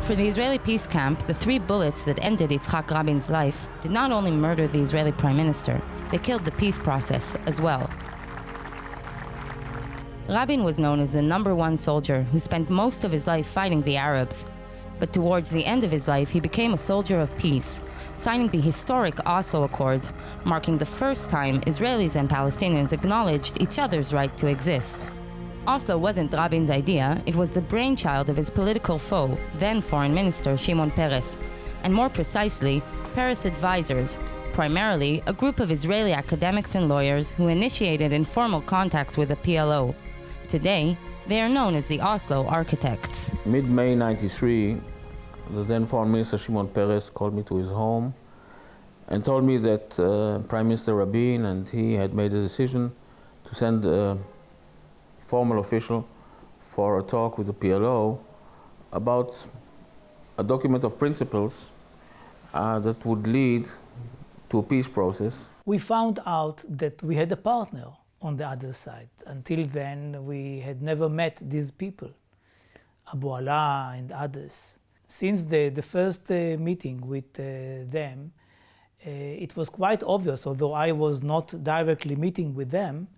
For the Israeli peace camp, the 3 bullets that ended Yitzhak Rabin's life did not only murder the Israeli prime minister, they killed the peace process as well. Rabin was known as the #1 soldier who spent most of his life fighting the Arabs. But towards the end of his life, he became a soldier of peace, signing the historic Oslo Accords, marking the first time Israelis and Palestinians acknowledged each other's right to exist. Oslo wasn't Rabin's idea, it was the brainchild of his political foe, then Foreign Minister Shimon Peres, and more precisely, Peres' advisors, primarily a group of Israeli academics and lawyers who initiated informal contacts with the PLO. Today, they are known as the Oslo Architects. Mid-May '93, the then Foreign Minister Shimon Peres called me to his home and told me that Prime Minister Rabin and he had made a decision to send a formal official for a talk with the PLO about a document of principles that would lead to a peace process. We found out that we had a partner on the other side. Until then, we had never met these people, Abu Ala and others. Since the first meeting with them, it was quite obvious, although I was not directly meeting with them,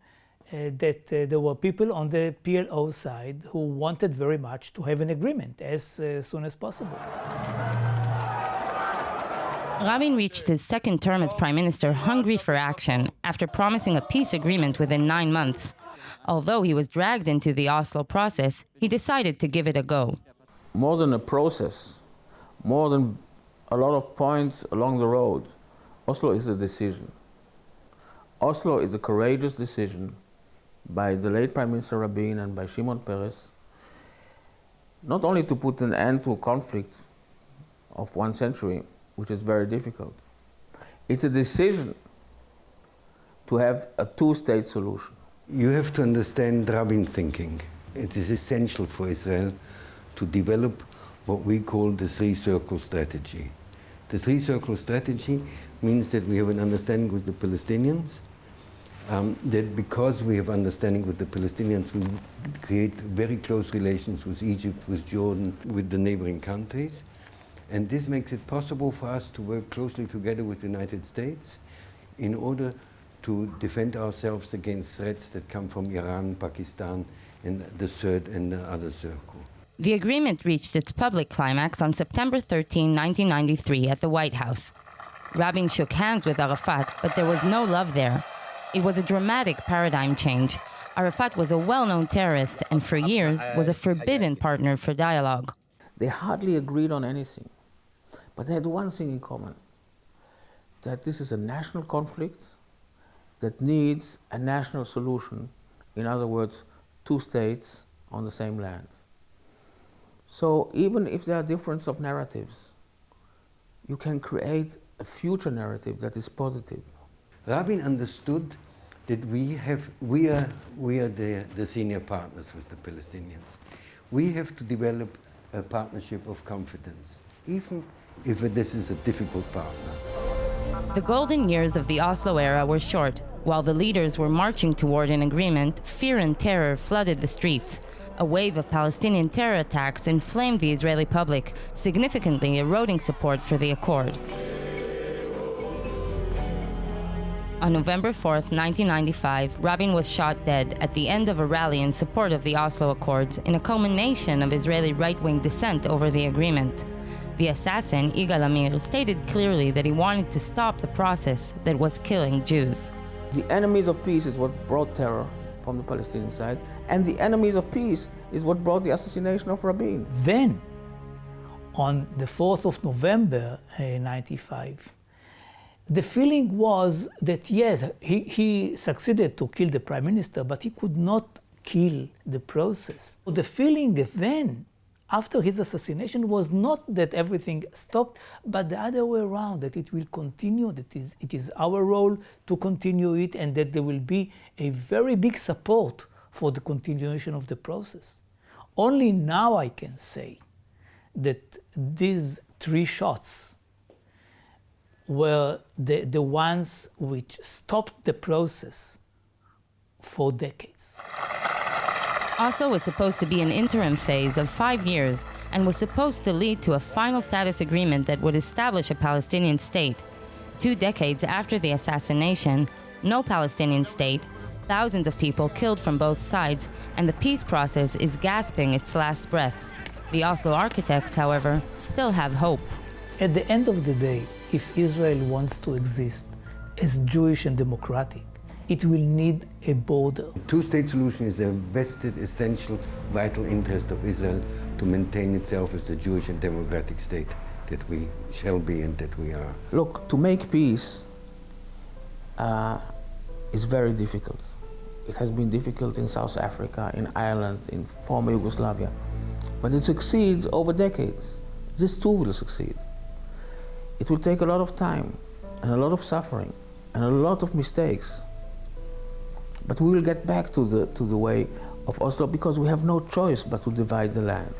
that there were people on the PLO side who wanted very much to have an agreement as soon as possible. Rabin reached his second term as prime minister hungry for action after promising a peace agreement within 9 months. Although he was dragged into the Oslo process, he decided to give it a go. More than a process, more than a lot of points along the road, Oslo is a decision. Oslo is a courageous decision by the late Prime Minister Rabin and by Shimon Peres, not only to put an end to a conflict of 1 century, which is very difficult. It's a decision to have a 2-state solution. You have to understand Rabin thinking. It is essential for Israel to develop what we call the 3-circle strategy. The 3-circle strategy means that we have an understanding with the Palestinians, that because we have understanding with the Palestinians, we create very close relations with Egypt, with Jordan, with the neighboring countries. And this makes it possible for us to work closely together with the United States in order to defend ourselves against threats that come from Iran, Pakistan, and the third and the other circle. The agreement reached its public climax on September 13, 1993 at the White House. Rabin shook hands with Arafat, but there was no love there. It was a dramatic paradigm change. Arafat was a well-known terrorist and for years was a forbidden partner for dialogue. They hardly agreed on anything, but they had one thing in common, that this is a national conflict that needs a national solution. In other words, 2 states on the same land. So even if there are differences of narratives, you can create a future narrative that is positive. Rabin understood that we are the senior partners with the Palestinians. We have to develop a partnership of confidence, even if this is a difficult partner. The golden years of the Oslo era were short. While the leaders were marching toward an agreement, fear and terror flooded the streets. A wave of Palestinian terror attacks inflamed the Israeli public, significantly eroding support for the accord. On November 4th, 1995, Rabin was shot dead at the end of a rally in support of the Oslo Accords in a culmination of Israeli right-wing dissent over the agreement. The assassin, Yigal Amir, stated clearly that he wanted to stop the process that was killing Jews. The enemies of peace is what brought terror from the Palestinian side, and the enemies of peace is what brought the assassination of Rabin. Then, on the 4th of November 1995, the feeling was that yes, he succeeded to kill the prime minister, but he could not kill the process. The feeling then, after his assassination, was not that everything stopped, but the other way around, that it will continue, that it is our role to continue it, and that there will be a very big support for the continuation of the process. Only now I can say that these 3 shots were the ones which stopped the process for decades. Oslo was supposed to be an interim phase of 5 years, and was supposed to lead to a final status agreement that would establish a Palestinian state. 2 decades after the assassination, no Palestinian state, thousands of people killed from both sides, and the peace process is gasping its last breath. The Oslo Architects, however, still have hope. At the end of the day, if Israel wants to exist as Jewish and democratic, it will need a border. Two-state solution is a vested, essential, vital interest of Israel to maintain itself as the Jewish and democratic state that we shall be and that we are. Look, to make peace is very difficult. It has been difficult in South Africa, in Ireland, in former Yugoslavia. But it succeeds over decades. This too will succeed. It will take a lot of time and a lot of suffering and a lot of mistakes. But we will get back to the way of Oslo because we have no choice but to divide the land.